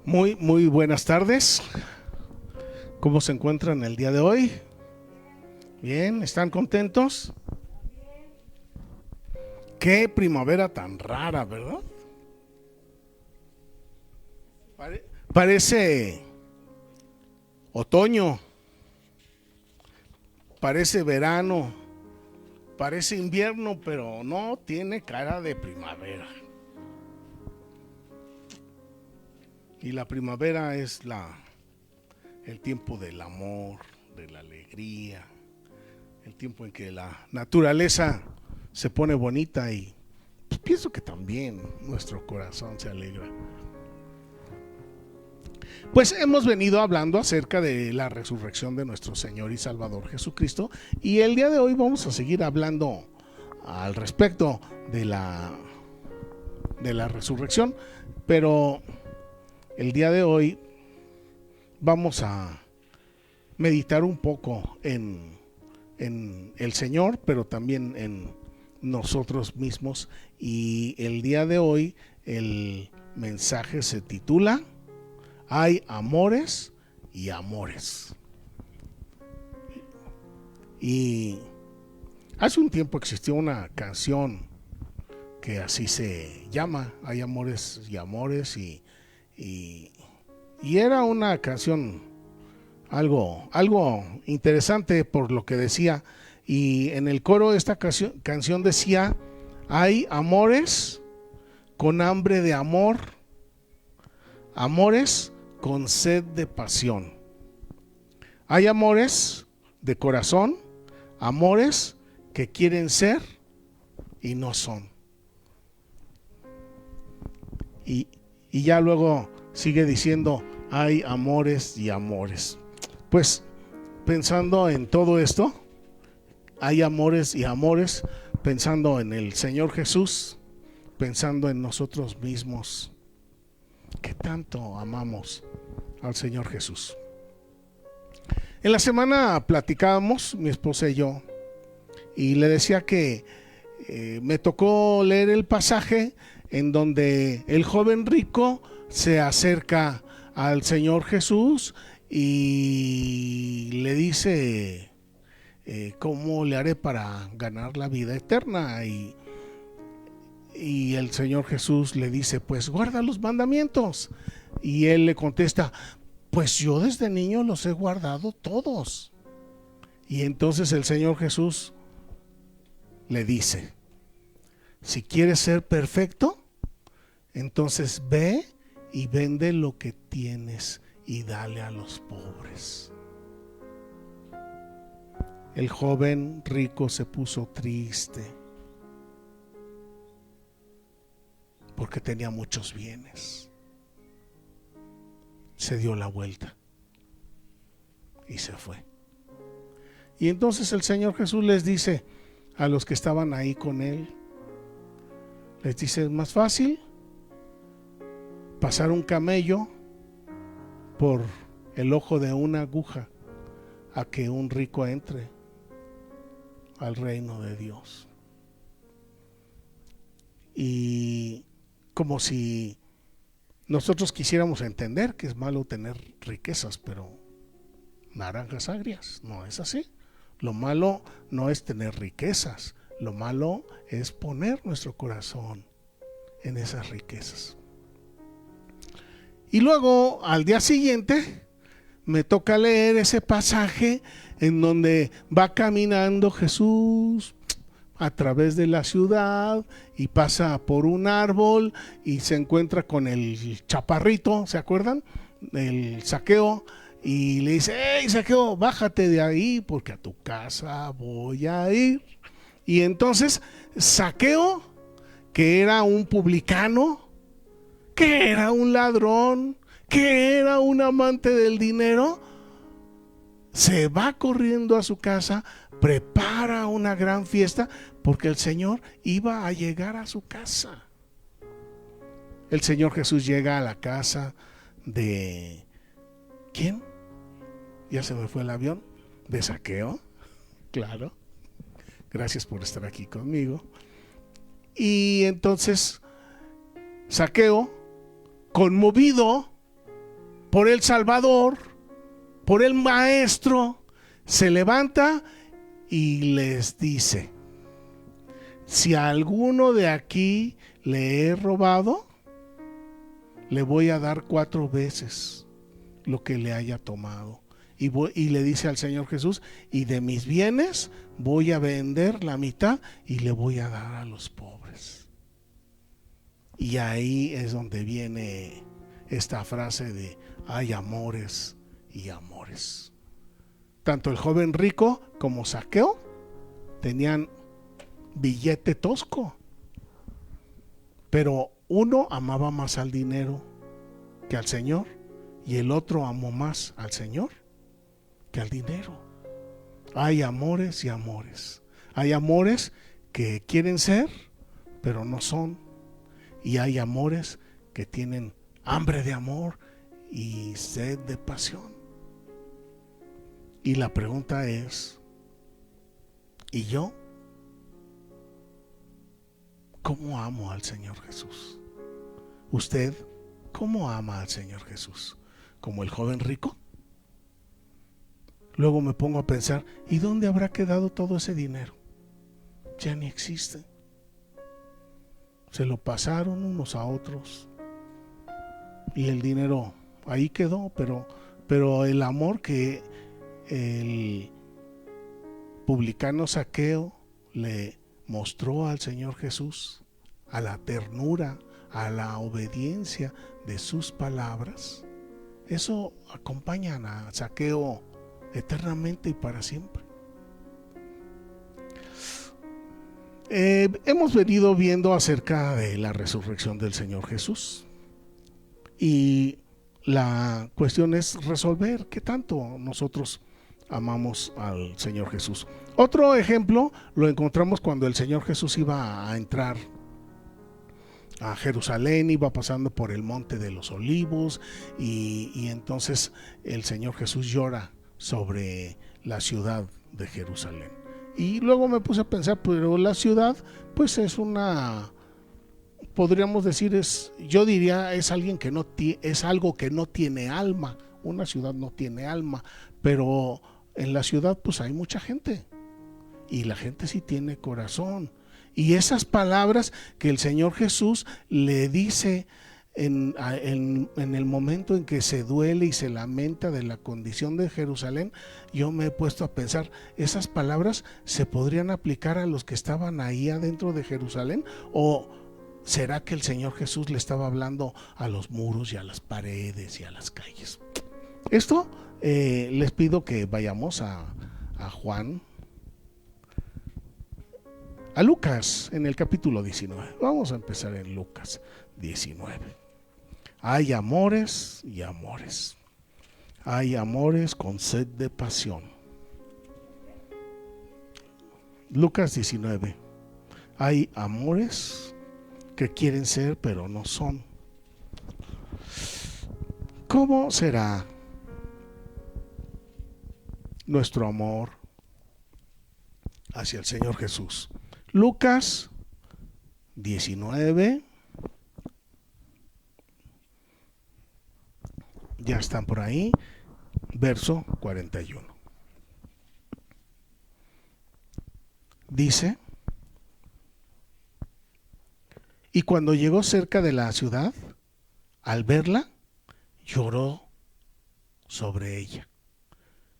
Muy buenas tardes. ¿Cómo se encuentran el día de hoy? Bien, ¿están contentos? Qué primavera tan rara, ¿verdad? Parece otoño, parece verano, parece invierno, pero no tiene cara de primavera. Y la primavera es el tiempo del amor, de la alegría, el tiempo en que la naturaleza se pone bonita y pues, pienso que también nuestro corazón se alegra. Pues hemos venido hablando acerca de la resurrección de nuestro Señor y Salvador Jesucristo, y el día de hoy vamos a seguir hablando al respecto de la resurrección, pero el día de hoy vamos a meditar un poco en el Señor, pero también en nosotros mismos. Y el día de hoy el mensaje se titula Hay amores y amores. Y hace un tiempo existió una canción que así se llama, Hay amores y amores, y era una canción algo interesante por lo que decía. Y en el coro esta canción decía: hay amores con hambre de amor, amores con sed de pasión. Hay amores de corazón, amores que quieren ser y no son. Y ya luego sigue diciendo: hay amores y amores. Pues pensando en todo esto, hay amores y amores, pensando en el Señor Jesús, pensando en nosotros mismos, que tanto amamos al Señor Jesús. En la semana platicábamos, mi esposa y yo, y le decía que me tocó leer el pasaje en donde el joven rico se acerca al Señor Jesús y le dice: ¿cómo le haré para ganar la vida eterna? Y el Señor Jesús le dice: pues guarda los mandamientos. Y él le contesta: pues yo desde niño los he guardado todos. Y entonces el Señor Jesús le dice: si quieres ser perfecto, entonces ve y vende lo que tienes y dale a los pobres. El joven rico se puso triste porque tenía muchos bienes. Se dio la vuelta y se fue. Y entonces el Señor Jesús les dice a los que estaban ahí con él, les dice: es más fácil pasar un camello por el ojo de una aguja a que un rico entre al reino de Dios. Y como si nosotros quisiéramos entender que es malo tener riquezas, pero naranjas agrias, no es así. Lo malo no es tener riquezas, lo malo es poner nuestro corazón en esas riquezas. Y luego al día siguiente me toca leer ese pasaje en donde va caminando Jesús a través de la ciudad y pasa por un árbol y se encuentra con el chaparrito, ¿se acuerdan? El Zaqueo, y le dice: hey Zaqueo, bájate de ahí porque a tu casa voy a ir. Y entonces Zaqueo, que era un publicano, que era un ladrón, que era un amante del dinero, se va corriendo a su casa, prepara una gran fiesta porque el Señor iba a llegar a su casa. El Señor Jesús llega a la casa de ¿quién? Ya se me fue el avión. De Zaqueo, claro. Gracias por estar aquí conmigo. Y entonces Zaqueo, conmovido, por el Salvador, por el Maestro, se levanta y les dice: si a alguno de aquí le he robado, le voy a dar 4 veces lo que le haya tomado. Y le dice al Señor Jesús: y de mis bienes voy a vender la mitad y le voy a dar a los pobres. Y ahí es donde viene esta frase de: hay amores y amores. Tanto el joven rico como Zaqueo tenían billete tosco, pero uno amaba más al dinero que al Señor, y el otro amó más al Señor que al dinero. Hay amores y amores. Hay amores que quieren ser, pero no son. Y hay amores que tienen hambre de amor y sed de pasión. Y la pregunta es: ¿y yo cómo amo al Señor Jesús? ¿Usted cómo ama al Señor Jesús? ¿Como el joven rico? Luego me pongo a pensar: ¿y dónde habrá quedado todo ese dinero? Ya ni existe. Se lo pasaron unos a otros y el dinero ahí quedó, pero el amor que el publicano Zaqueo le mostró al Señor Jesús, a la ternura, a la obediencia de sus palabras, eso acompañan a Zaqueo eternamente y para siempre. Hemos venido viendo acerca de la resurrección del Señor Jesús, y la cuestión es resolver qué tanto nosotros amamos al Señor Jesús. Otro ejemplo lo encontramos cuando el Señor Jesús iba a entrar a Jerusalén, iba pasando por el monte de los olivos, y entonces el Señor Jesús llora sobre la ciudad de Jerusalén. Y luego me puse a pensar: pero la ciudad pues es una, podríamos decir, yo diría, es alguien que no es algo que no tiene alma. Una ciudad no tiene alma, pero en la ciudad pues hay mucha gente, y la gente sí tiene corazón. Y esas palabras que el Señor Jesús le dice en el momento en que se duele y se lamenta de la condición de Jerusalén, yo me he puesto a pensar: ¿esas palabras se podrían aplicar a los que estaban ahí adentro de Jerusalén? ¿O será que el Señor Jesús le estaba hablando a los muros y a las paredes y a las calles? Esto les pido que vayamos a Juan, a Lucas, en el capítulo 19. Vamos a empezar en Lucas 19. Hay amores y amores. Hay amores con sed de pasión. Lucas 19. Hay amores que quieren ser pero no son. ¿Cómo será nuestro amor hacia el Señor Jesús? Lucas 19. Ya están por ahí. Verso 41. Dice: y cuando llegó cerca de la ciudad, al verla, lloró sobre ella.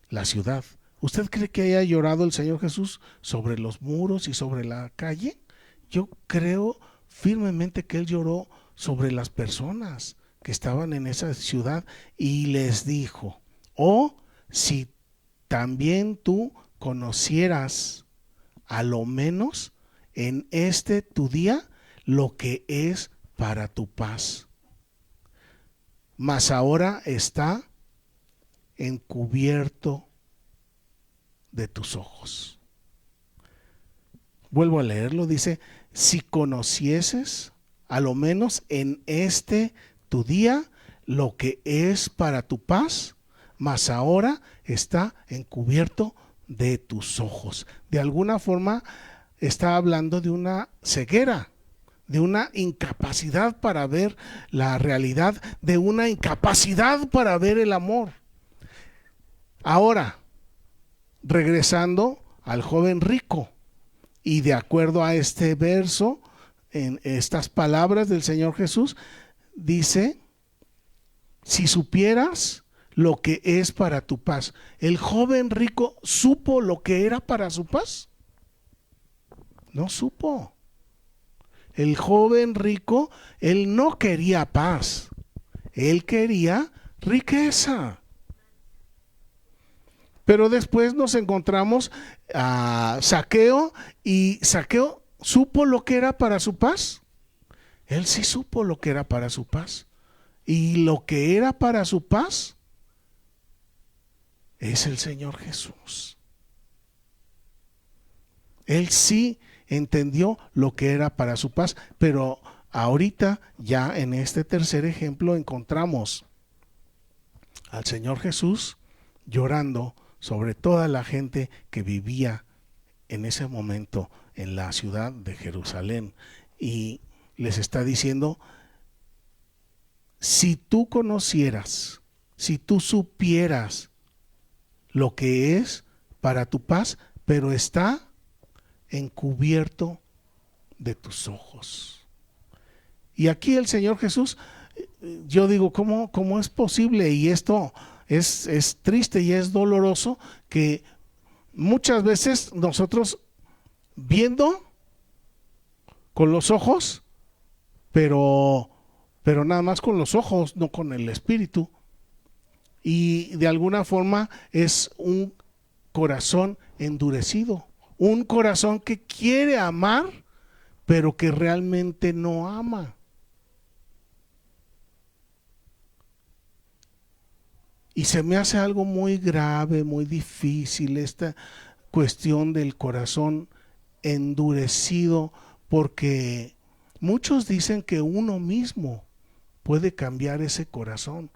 La ciudad. ¿Usted cree que haya llorado el Señor Jesús sobre los muros y sobre la calle? Yo creo firmemente que Él lloró sobre las personas que estaban en esa ciudad, y les dijo: oh, si también tú conocieras a lo menos en este tu día lo que es para tu paz, mas ahora está encubierto de tus ojos. Vuelvo a leerlo, dice: si conocieses a lo menos en este tu día lo que es para tu paz, mas ahora está encubierto de tus ojos. De alguna forma está hablando de una ceguera, de una incapacidad para ver la realidad, de una incapacidad para ver el amor. Ahora, regresando al joven rico, y de acuerdo a este verso, en estas palabras del Señor Jesús, dice: si supieras lo que es para tu paz. ¿El joven rico supo lo que era para su paz? No supo. El joven rico, él no quería paz, él quería riqueza. Pero después nos encontramos a Zaqueo, y Zaqueo supo lo que era para su paz. Él sí supo lo que era para su paz. Y lo que era para su paz es el Señor Jesús. Él sí entendió lo que era para su paz, pero ahorita ya en este tercer ejemplo encontramos al Señor Jesús llorando sobre toda la gente que vivía en ese momento en la ciudad de Jerusalén, y les está diciendo: si tú conocieras, si tú supieras lo que es para tu paz, pero está encubierto de tus ojos. Y aquí el Señor Jesús, yo digo, ¿cómo es posible? Y esto es triste y es doloroso, que muchas veces nosotros viendo con los ojos, pero nada más con los ojos, no con el espíritu. Y de alguna forma es un corazón endurecido, un corazón que quiere amar, pero que realmente no ama. Y se me hace algo muy grave, muy difícil esta cuestión del corazón endurecido, porque muchos dicen que uno mismo puede cambiar ese corazón,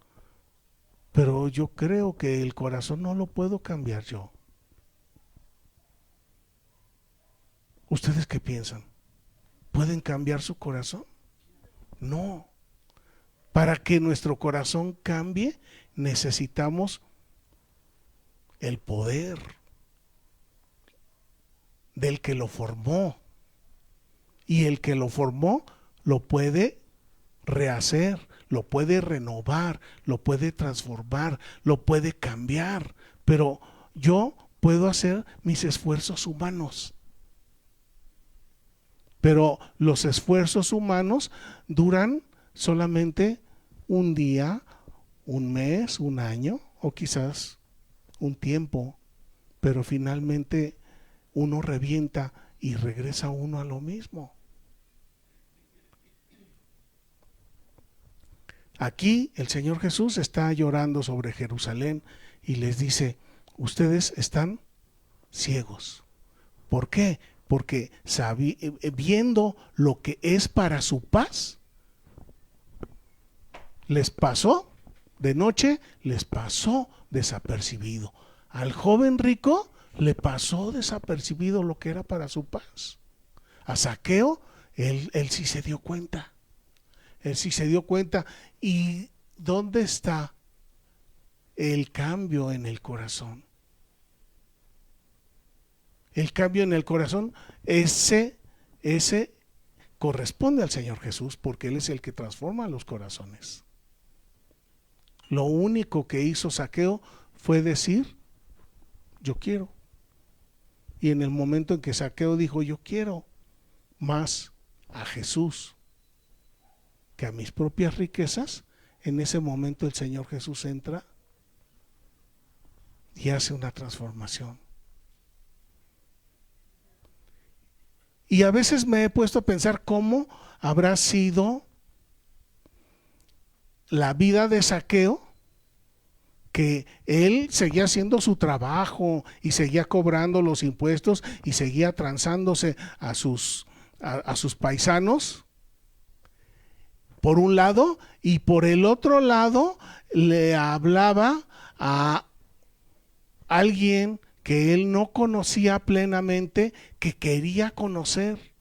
pero yo creo que el corazón no lo puedo cambiar yo. ¿Ustedes qué piensan? ¿Pueden cambiar su corazón? No. Para que nuestro corazón cambie, necesitamos el poder del que lo formó. Y el que lo formó lo puede rehacer, lo puede renovar, lo puede transformar, lo puede cambiar. Pero yo puedo hacer mis esfuerzos humanos. Pero los esfuerzos humanos duran solamente un día, un mes, un año o quizás un tiempo, pero finalmente uno revienta y regresa uno a lo mismo. Aquí el Señor Jesús está llorando sobre Jerusalén y les dice: ustedes están ciegos. ¿Por qué? Porque viendo lo que es para su paz, les pasó de noche, les pasó desapercibido. Al joven rico le pasó desapercibido lo que era para su paz. A Zaqueo, él sí se dio cuenta. Él sí se dio cuenta. ¿Y dónde está el cambio en el corazón? El cambio en el corazón, ese corresponde al Señor Jesús, porque Él es el que transforma los corazones. Lo único que hizo Zaqueo fue decir: yo quiero. Y en el momento en que Zaqueo dijo: yo quiero más a Jesús que a mis propias riquezas, en ese momento el Señor Jesús entra y hace una transformación. Y a veces me he puesto a pensar cómo habrá sido la vida de Zaqueo, que él seguía haciendo su trabajo y seguía cobrando los impuestos y seguía transándose a sus paisanos, por un lado, y por el otro lado le hablaba a alguien que él no conocía plenamente, que quería conocer.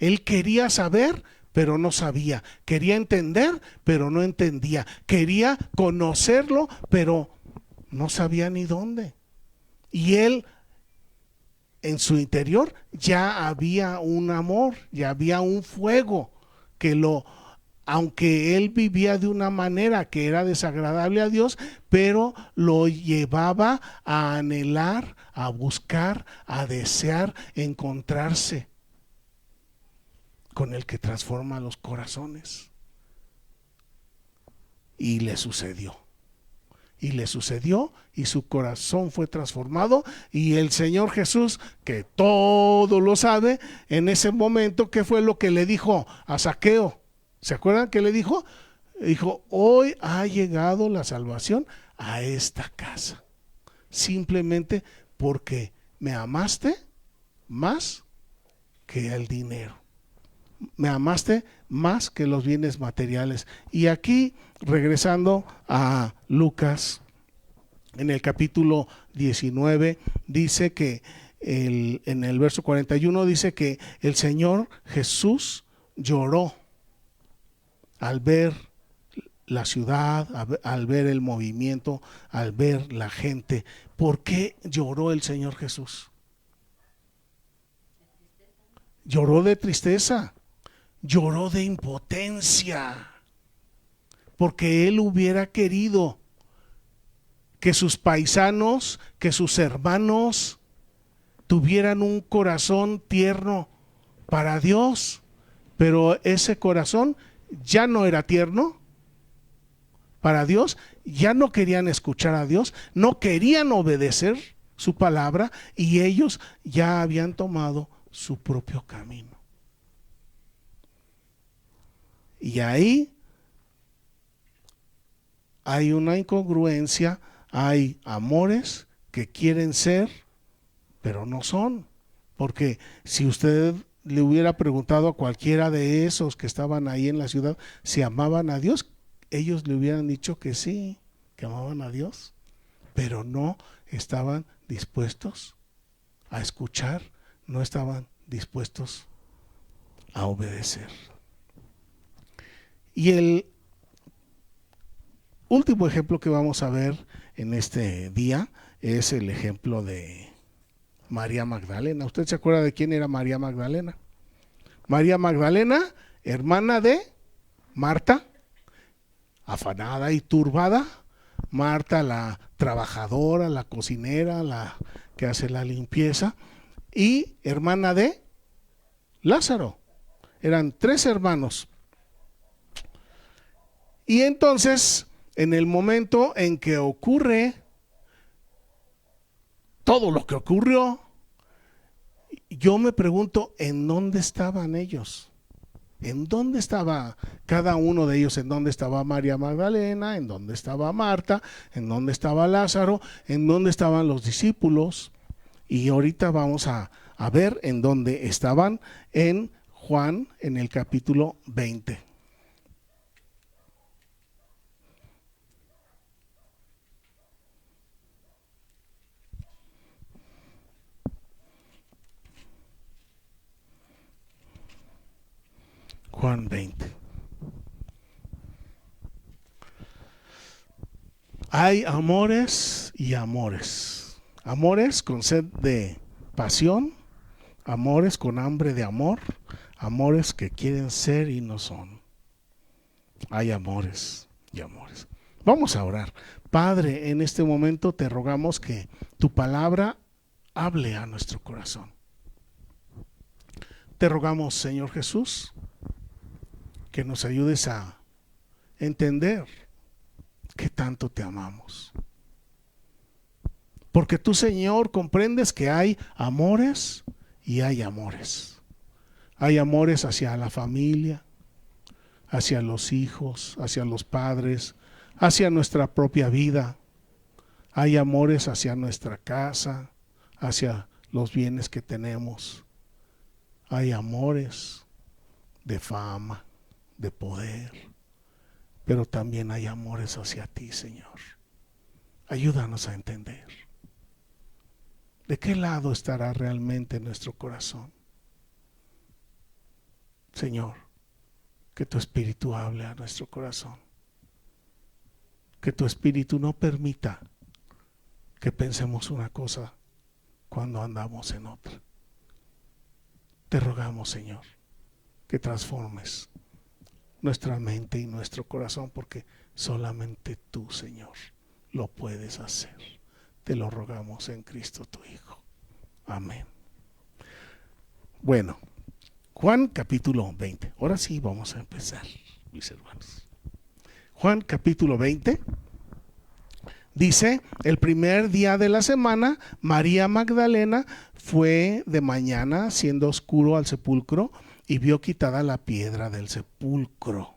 Él quería saber, pero no sabía. Quería entender, pero no entendía. Quería conocerlo, pero no sabía ni dónde. Y él, en su interior, ya había un amor, ya había un fuego que aunque él vivía de una manera que era desagradable a Dios, pero lo llevaba a anhelar, a buscar, a desear encontrarse con el que transforma los corazones. Y le sucedió. Y le sucedió y su corazón fue transformado, y el Señor Jesús, que todo lo sabe, en ese momento, ¿qué fue lo que le dijo a Zaqueo? ¿Se acuerdan que le dijo? Dijo: hoy ha llegado la salvación a esta casa, simplemente porque me amaste más que el dinero, me amaste más que los bienes materiales. Y aquí, regresando a Lucas, en el capítulo 19, dice que en el verso 41 dice que el Señor Jesús lloró al ver la ciudad, al ver el movimiento, al ver la gente. ¿Por qué lloró el Señor Jesús? Lloró de tristeza, lloró de impotencia, porque él hubiera querido que sus paisanos, que sus hermanos tuvieran un corazón tierno para Dios, pero ese corazón ya no era tierno para Dios, ya no querían escuchar a Dios, no querían obedecer su palabra, y ellos ya habían tomado su propio camino. Y ahí hay una incongruencia, hay amores que quieren ser, pero no son. Porque si usted le hubiera preguntado a cualquiera de esos que estaban ahí en la ciudad si amaban a Dios, ellos le hubieran dicho que sí, que amaban a Dios, pero no estaban dispuestos a escuchar, no estaban dispuestos a obedecer. Y el último ejemplo que vamos a ver en este día es el ejemplo de María Magdalena. ¿Usted se acuerda de quién era María Magdalena? María Magdalena, hermana de Marta, afanada y turbada. Marta, la trabajadora, la cocinera, la que hace la limpieza, y hermana de Lázaro. Eran 3 hermanos. Y entonces, en el momento en que ocurre todo lo que ocurrió, yo me pregunto, ¿en dónde estaban ellos? ¿En dónde estaba cada uno de ellos? ¿En dónde estaba María Magdalena? ¿En dónde estaba Marta? ¿En dónde estaba Lázaro? ¿En dónde estaban los discípulos? Y ahorita vamos a ver en dónde estaban, en Juan, en el capítulo 20. Juan 20. Hay amores y amores. Amores con sed de pasión, amores con hambre de amor, amores que quieren ser y no son. Hay amores y amores. Vamos a orar. Padre, en este momento te rogamos que tu palabra hable a nuestro corazón. Te rogamos, Señor Jesús, que nos ayudes a entender que tanto te amamos. Porque tú, Señor, comprendes que hay amores y hay amores. Hay amores hacia la familia, hacia los hijos, hacia los padres, hacia nuestra propia vida. Hay amores hacia nuestra casa, hacia los bienes que tenemos. Hay amores de fama, de poder, pero también hay amores hacia ti, Señor. Ayúdanos a entender de qué lado estará realmente nuestro corazón. Señor, que tu Espíritu hable a nuestro corazón. Que tu Espíritu no permita que pensemos una cosa cuando andamos en otra. Te rogamos, Señor, que transformes nuestra mente y nuestro corazón, porque solamente tú, Señor, lo puedes hacer. Te lo rogamos en Cristo tu Hijo. Amén. Bueno, Juan capítulo 20. Ahora sí vamos a empezar, mis hermanos. Juan capítulo 20 dice: el primer día de la semana, María Magdalena fue de mañana, siendo oscuro, al sepulcro y vio quitada la piedra del sepulcro.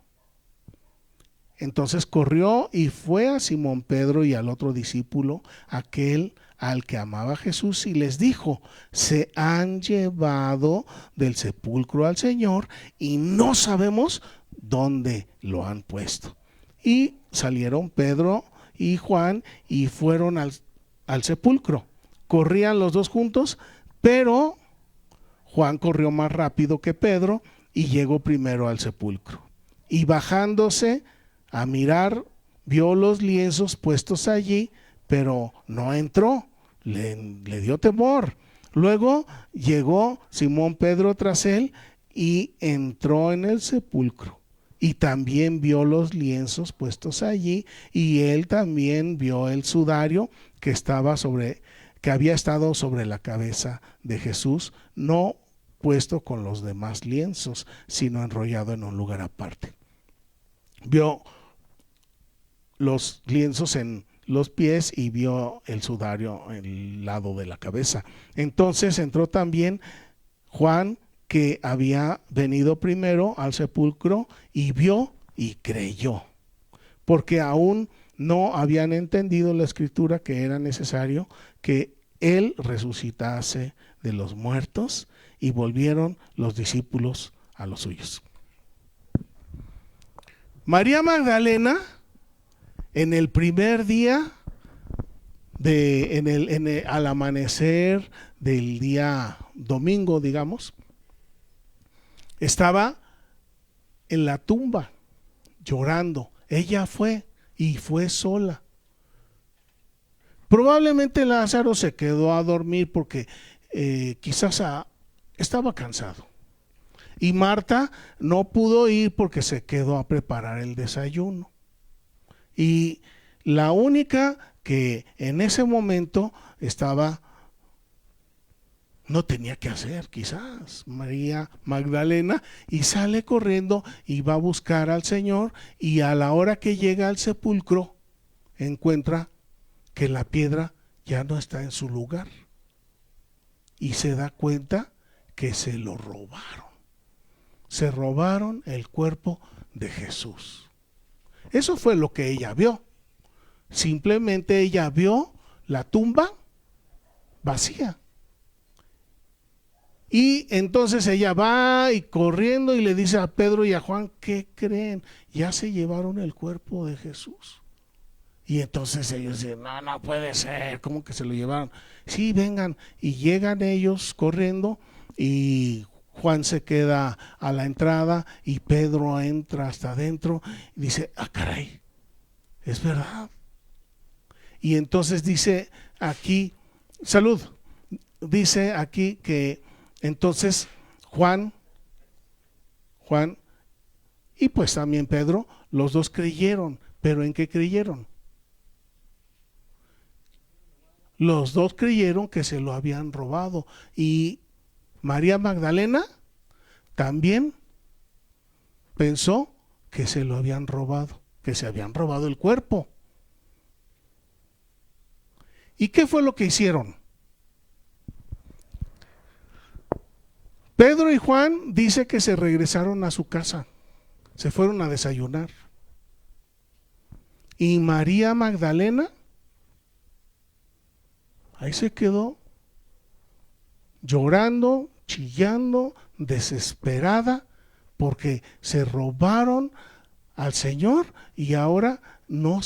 Entonces corrió y fue a Simón Pedro y al otro discípulo, aquel al que amaba Jesús, y les dijo: se han llevado del sepulcro al Señor y no sabemos dónde lo han puesto. Y salieron Pedro y Juan y fueron al sepulcro. Corrían los dos juntos, pero Juan corrió más rápido que Pedro y llegó primero al sepulcro. Y bajándose a mirar, vio los lienzos puestos allí, pero no entró, le dio temor. Luego llegó Simón Pedro tras él y entró en el sepulcro. Y también vio los lienzos puestos allí, y él también vio el sudario que había estado sobre la cabeza de Jesús, no puesto con los demás lienzos, sino enrollado en un lugar aparte. Vio los lienzos en los pies y vio el sudario en el lado de la cabeza. Entonces entró también Juan, que había venido primero al sepulcro, y vio y creyó, porque aún no habían entendido la escritura que era necesario que él resucitase de los muertos, y volvieron los discípulos a los suyos. María Magdalena, en el primer día, al amanecer del día domingo, digamos, estaba en la tumba llorando. Ella fue sola. Probablemente Lázaro se quedó a dormir porque quizás estaba cansado. Y Marta no pudo ir porque se quedó a preparar el desayuno. Y la única que en ese momento no tenía que hacer, quizás, María Magdalena, y sale corriendo y va a buscar al Señor, y a la hora que llega al sepulcro encuentra que la piedra ya no está en su lugar, y se da cuenta que se lo robaron. Se robaron el cuerpo de Jesús. Eso fue lo que ella vio. Simplemente ella vio la tumba vacía. Y entonces ella va y corriendo y le dice a Pedro y a Juan: ¿qué creen? Ya se llevaron el cuerpo de Jesús. Y entonces ellos dicen: no puede ser, ¿cómo que se lo llevaron? Sí, vengan. Y llegan ellos corriendo, y Juan se queda a la entrada y Pedro entra hasta adentro y dice: caray, es verdad. Y entonces dice aquí, salud, dice aquí que entonces Juan y pues también Pedro, los dos creyeron. ¿Pero en qué creyeron? Los dos creyeron que se lo habían robado. Y María Magdalena también pensó que se lo habían robado, que se habían robado el cuerpo. ¿Y qué fue lo que hicieron? Pedro y Juan dice que se regresaron a su casa, se fueron a desayunar. Y María Magdalena ahí se quedó llorando, chillando, desesperada, porque se robaron al Señor y ahora no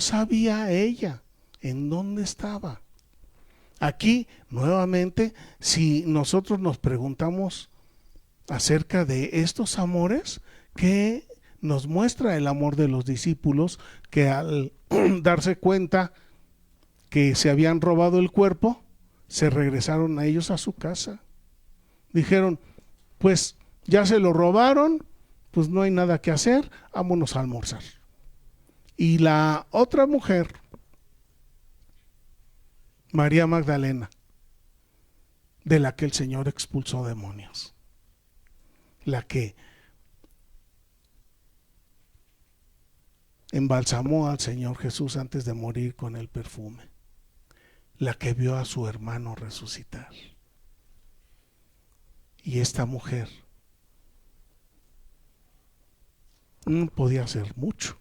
sabía ella en dónde estaba. Aquí, nuevamente, si nosotros nos preguntamos acerca de estos amores que nos muestra el amor de los discípulos, que al darse cuenta que se habían robado el cuerpo, se regresaron a ellos a su casa. Dijeron, pues ya se lo robaron, pues no hay nada que hacer, vámonos a almorzar. Y la otra mujer, María Magdalena, de la que el Señor expulsó demonios, la que embalsamó al Señor Jesús antes de morir con el perfume, la que vio a su hermano resucitar. Y esta mujer no podía hacer mucho,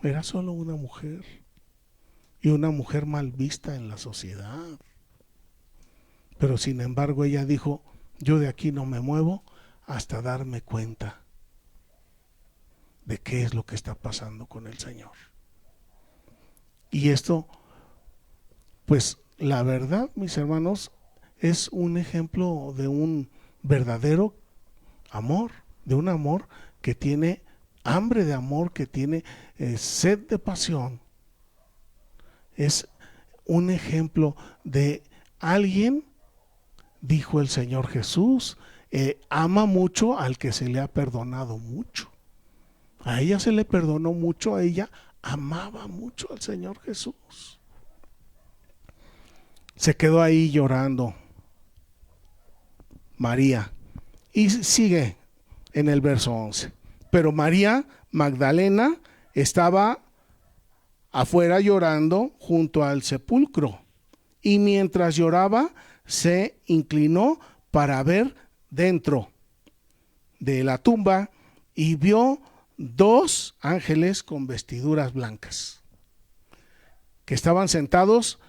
era solo una mujer, y una mujer mal vista en la sociedad. Pero sin embargo ella dijo, yo de aquí no me muevo hasta darme cuenta de qué es lo que está pasando con el Señor. Y esto, pues la verdad, mis hermanos, es un ejemplo de un verdadero amor, de un amor que tiene hambre de amor, que tiene sed de pasión. Es un ejemplo de alguien, dijo el Señor Jesús, ama mucho al que se le ha perdonado mucho. A ella se le perdonó mucho, a ella amaba mucho al Señor Jesús. Se quedó ahí llorando María y sigue en el verso 11. Pero María Magdalena estaba afuera llorando junto al sepulcro, y mientras lloraba se inclinó para ver dentro de la tumba y vio 2 ángeles con vestiduras blancas que estaban sentados,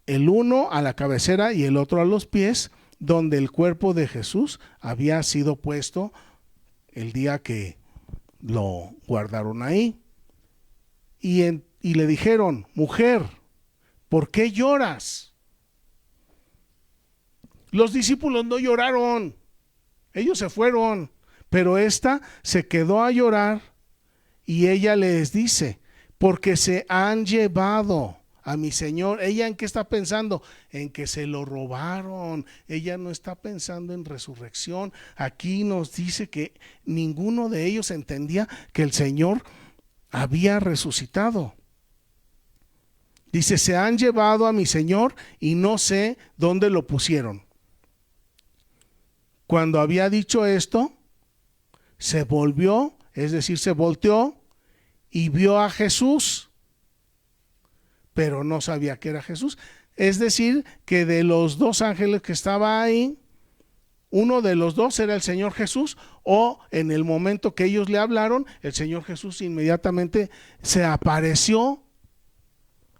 el uno a la cabecera y el otro a los pies, donde el cuerpo de Jesús había sido puesto el día que lo guardaron ahí. Y le dijeron, mujer, ¿por qué lloras? Los discípulos no lloraron, ellos se fueron, pero esta se quedó a llorar, y ella les dice, porque se han llevado a mi Señor. ¿Ella en qué está pensando? En que se lo robaron. Ella no está pensando en resurrección. Aquí nos dice que ninguno de ellos entendía que el Señor había resucitado. Dice, se han llevado a mi Señor y no sé dónde lo pusieron. Cuando había dicho esto, se volvió, es decir, se volteó y vio a Jesús, pero no sabía que era Jesús. Es decir, que de los 2 ángeles que estaba ahí, uno de los 2 era el Señor Jesús, o en el momento que ellos le hablaron, el Señor Jesús inmediatamente se apareció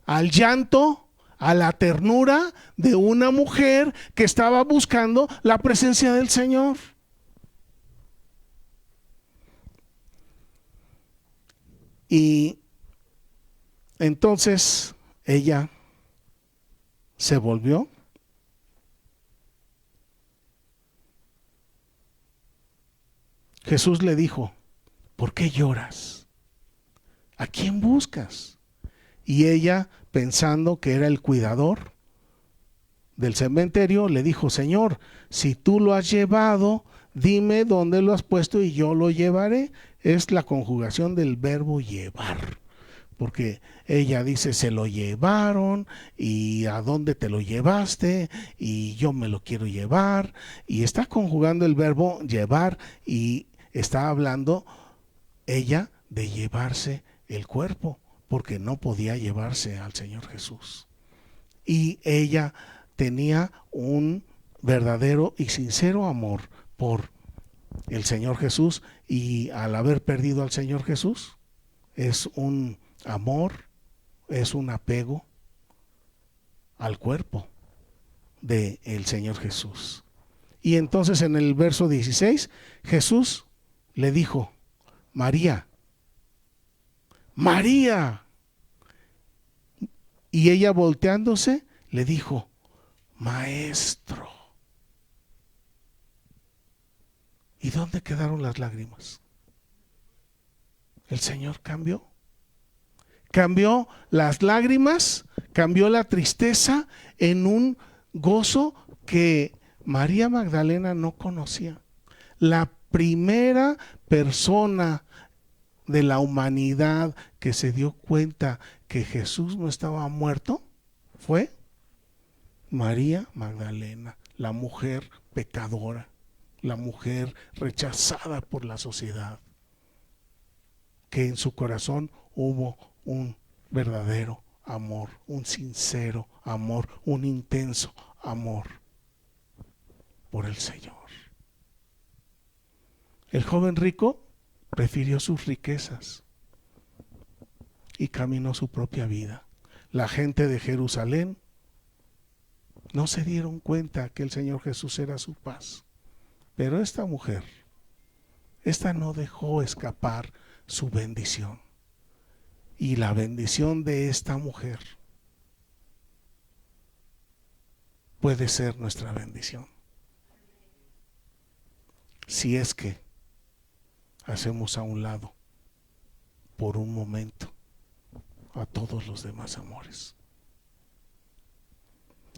al llanto, a la ternura de una mujer que estaba buscando la presencia del Señor. Y entonces ella se volvió Jesús le dijo, ¿por qué lloras? ¿A quién buscas? Y ella, pensando que era el cuidador del cementerio, le dijo, Señor, si tú lo has llevado, dime dónde lo has puesto y yo lo llevaré. Es la conjugación del verbo llevar, porque ella dice, se lo llevaron, y a dónde te lo llevaste, y yo me lo quiero llevar, y está conjugando el verbo llevar, y está hablando ella de llevarse el cuerpo, porque no podía llevarse al Señor Jesús. Y ella tenía un verdadero y sincero amor por el Señor Jesús, y al haber perdido al Señor Jesús, es un amor, es un apego al cuerpo del Señor Jesús. Y entonces en el verso 16, Jesús le dijo, María, María. Y ella, volteándose, le dijo, Maestro. ¿Y dónde quedaron las lágrimas? El Señor cambió. Cambió las lágrimas, cambió la tristeza en un gozo que María Magdalena no conocía. La primera persona de la humanidad que se dio cuenta que Jesús no estaba muerto fue María Magdalena, la mujer pecadora, la mujer rechazada por la sociedad, que en su corazón hubo un verdadero amor, un sincero amor, un intenso amor por el Señor. El joven rico prefirió sus riquezas y caminó su propia vida. La gente de Jerusalén no se dieron cuenta que el Señor Jesús era su paz. Pero esta mujer, esta no dejó escapar su bendición. Y la bendición de esta mujer puede ser nuestra bendición. Si es que hacemos a un lado por un momento a todos los demás amores.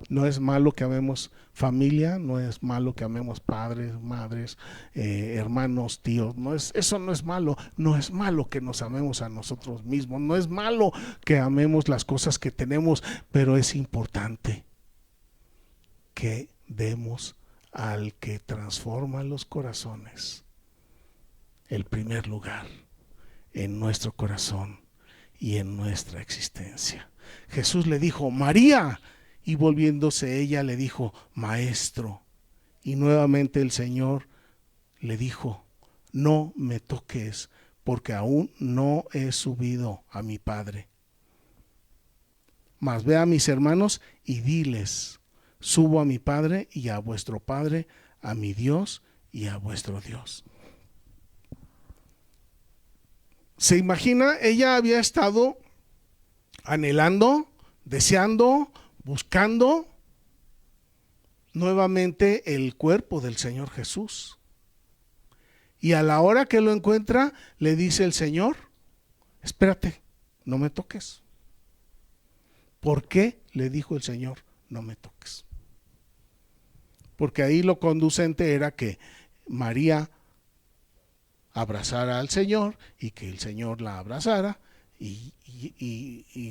No es malo que amemos familia, no es malo que amemos padres, madres, hermanos, tíos, eso no es malo. No es malo que nos amemos a nosotros mismos, no es malo que amemos las cosas que tenemos, pero es importante que demos al que transforma los corazones el primer lugar en nuestro corazón y en nuestra existencia. Jesús le dijo: María. Y volviéndose ella le dijo: Maestro. Y nuevamente el Señor le dijo: no me toques, porque aún no he subido a mi Padre. Mas ve a mis hermanos y diles: subo a mi Padre y a vuestro Padre, a mi Dios y a vuestro Dios. ¿Se imagina? Ella había estado anhelando, deseando, buscando nuevamente el cuerpo del Señor Jesús. Y a la hora que lo encuentra, le dice el Señor: espérate, no me toques. ¿Por qué? Le dijo el Señor: no me toques. Porque ahí lo conducente era que María abrazara al Señor y que el Señor la abrazara y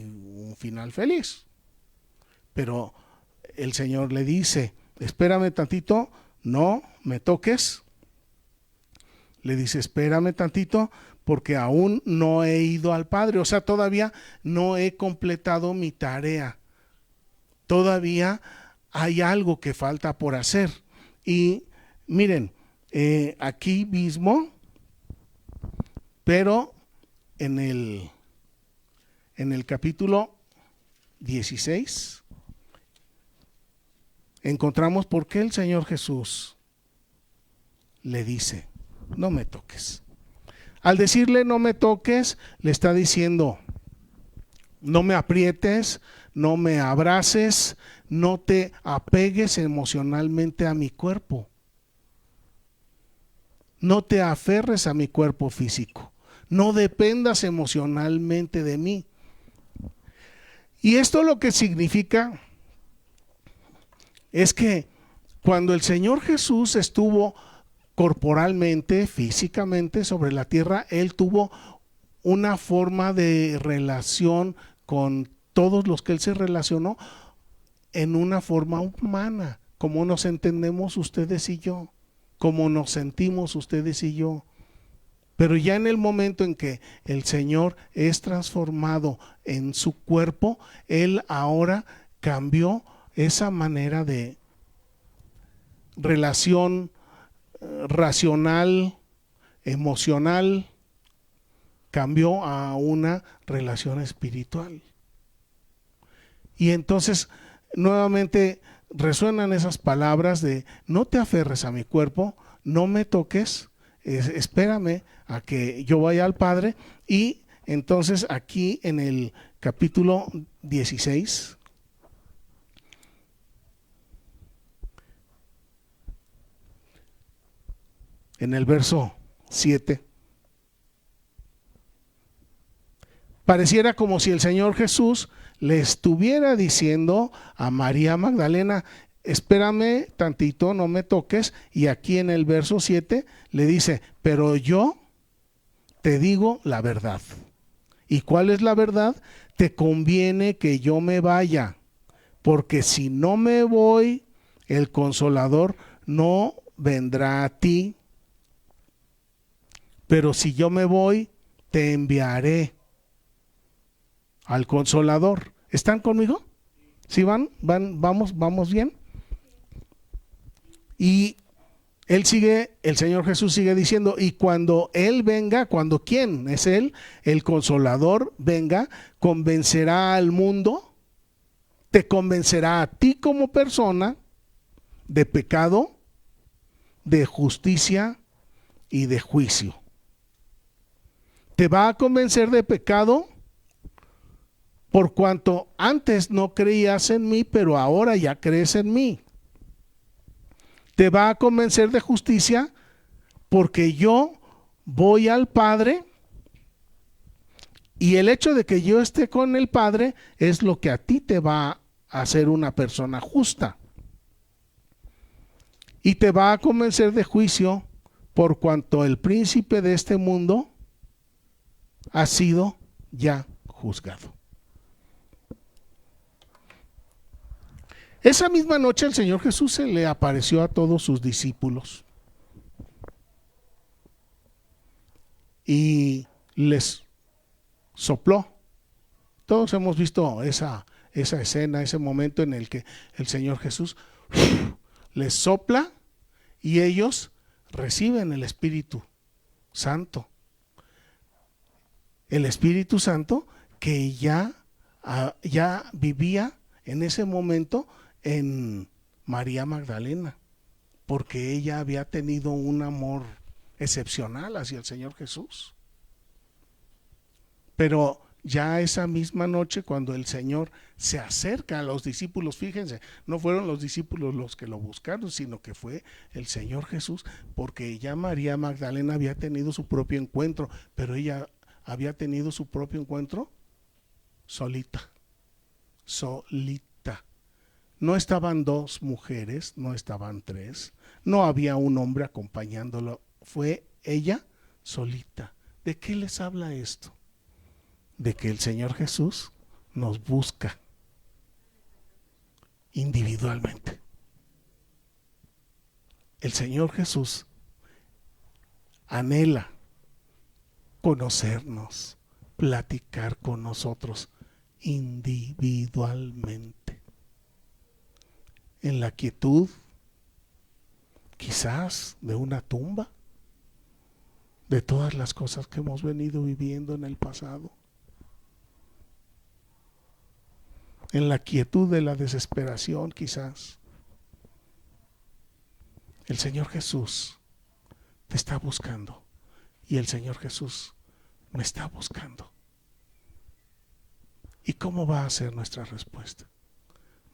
un final feliz. Pero el Señor le dice: espérame tantito, no me toques. Le dice: espérame tantito, porque aún no he ido al Padre. O sea, todavía no he completado mi tarea. Todavía hay algo que falta por hacer. Y miren, aquí mismo, pero en el capítulo 16, encontramos por qué el Señor Jesús le dice: no me toques. Al decirle no me toques, le está diciendo: no me aprietes, no me abraces, no te apegues emocionalmente a mi cuerpo. No te aferres a mi cuerpo físico. No dependas emocionalmente de mí. Y esto lo que significa es que cuando el Señor Jesús estuvo corporalmente, físicamente sobre la tierra, Él tuvo una forma de relación con todos los que Él se relacionó en una forma humana, como nos entendemos ustedes y yo, como nos sentimos ustedes y yo. Pero ya en el momento en que el Señor es transformado en su cuerpo, Él ahora cambió esa manera de relación racional, emocional, cambió a una relación espiritual. Y entonces nuevamente resuenan esas palabras de: no te aferres a mi cuerpo, no me toques, espérame a que yo vaya al Padre. Y entonces aquí en el capítulo 16, en el verso 7. Pareciera como si el Señor Jesús le estuviera diciendo a María Magdalena: espérame tantito, no me toques. Y aquí en el verso 7 le dice: pero yo te digo la verdad. ¿Y cuál es la verdad? Te conviene que yo me vaya, porque si no me voy, el Consolador no vendrá a ti. Pero si yo me voy, te enviaré al Consolador. ¿Están conmigo? ¿Sí van? ¿Vamos bien? Y el Señor Jesús sigue diciendo: y cuando Él venga, ¿cuando quién es Él? El Consolador venga, convencerá al mundo, te convencerá a ti como persona de pecado, de justicia y de juicio. Te va a convencer de pecado por cuanto antes no creías en mí, pero ahora ya crees en mí. Te va a convencer de justicia porque yo voy al Padre, y el hecho de que yo esté con el Padre es lo que a ti te va a hacer una persona justa. Y te va a convencer de juicio por cuanto el príncipe de este mundo ha sido ya juzgado. Esa misma noche el Señor Jesús se le apareció a todos sus discípulos y les sopló. Todos hemos visto esa escena, ese momento en el que el Señor Jesús les sopla y ellos reciben el Espíritu Santo. El Espíritu Santo que ya vivía en ese momento en María Magdalena, porque ella había tenido un amor excepcional hacia el Señor Jesús. Pero ya esa misma noche, cuando el Señor se acerca a los discípulos, fíjense, no fueron los discípulos los que lo buscaron, sino que fue el Señor Jesús, porque ya María Magdalena había tenido su propio encuentro, pero ella había tenido su propio encuentro solita. No estaban dos mujeres, no estaban tres, no había un hombre acompañándolo, fue ella solita. ¿De qué les habla esto? De que el Señor Jesús nos busca individualmente. El Señor Jesús anhela conocernos, platicar con nosotros individualmente. En la quietud, quizás de una tumba, de todas las cosas que hemos venido viviendo en el pasado. En la quietud de la desesperación, quizás. El Señor Jesús te está buscando y el Señor Jesús me está buscando. ¿Y cómo va a ser nuestra respuesta?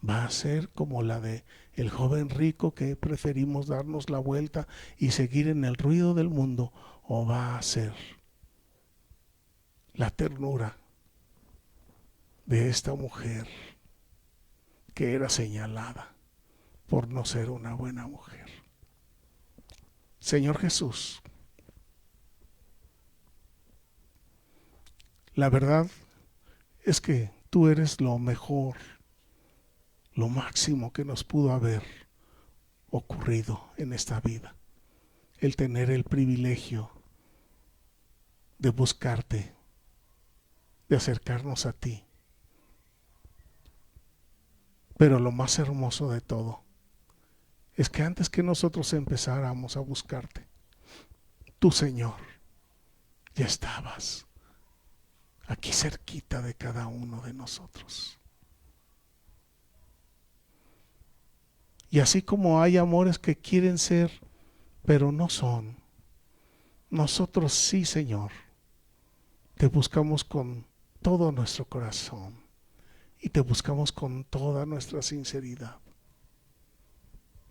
¿Va a ser como la de el joven rico que preferimos darnos la vuelta y seguir en el ruido del mundo? ¿O va a ser la ternura de esta mujer que era señalada por no ser una buena mujer? Señor Jesús, la verdad es que tú eres lo mejor, lo máximo que nos pudo haber ocurrido en esta vida. El tener el privilegio de buscarte, de acercarnos a ti. Pero lo más hermoso de todo es que antes que nosotros empezáramos a buscarte, tú, Señor, ya estabas aquí cerquita de cada uno de nosotros. Y así como hay amores que quieren ser, pero no son, nosotros sí, Señor, te buscamos con todo nuestro corazón y te buscamos con toda nuestra sinceridad.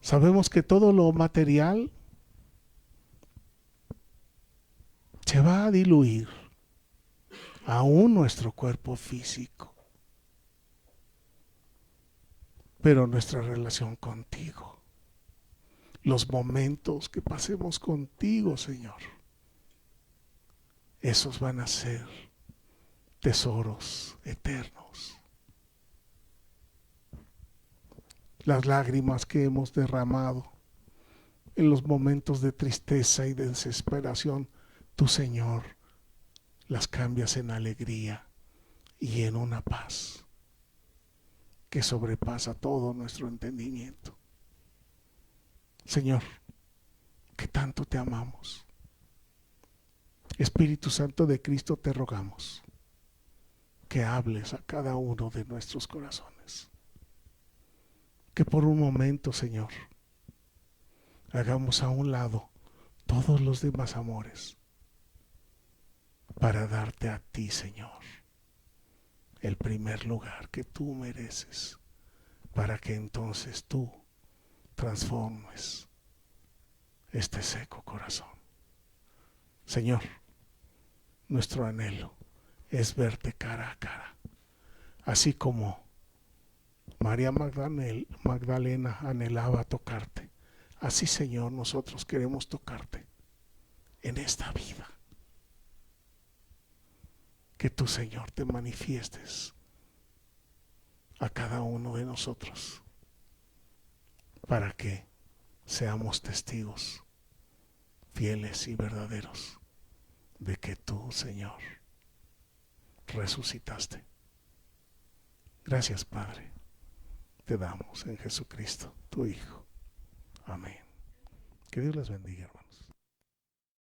Sabemos que todo lo material se va a diluir aún nuestro cuerpo físico, pero nuestra relación contigo, los momentos que pasemos contigo, Señor, esos van a ser tesoros eternos. Las lágrimas que hemos derramado en los momentos de tristeza y de desesperación, tú, Señor, las cambias en alegría y en una paz que sobrepasa todo nuestro entendimiento. Señor, que tanto te amamos. Espíritu Santo de Cristo, te rogamos que hables a cada uno de nuestros corazones. Que por un momento, Señor, hagamos a un lado todos los demás amores para darte a ti, Señor, el primer lugar que tú mereces, para que entonces tú transformes este seco corazón. Señor, nuestro anhelo es verte cara a cara, así como María Magdalena anhelaba tocarte. Así, Señor, nosotros queremos tocarte en esta vida. Que tú, Señor, te manifiestes a cada uno de nosotros para que seamos testigos fieles y verdaderos de que tú, Señor, resucitaste. Gracias, Padre, te damos en Jesucristo, tu Hijo. Amén. Que Dios les bendiga, hermano.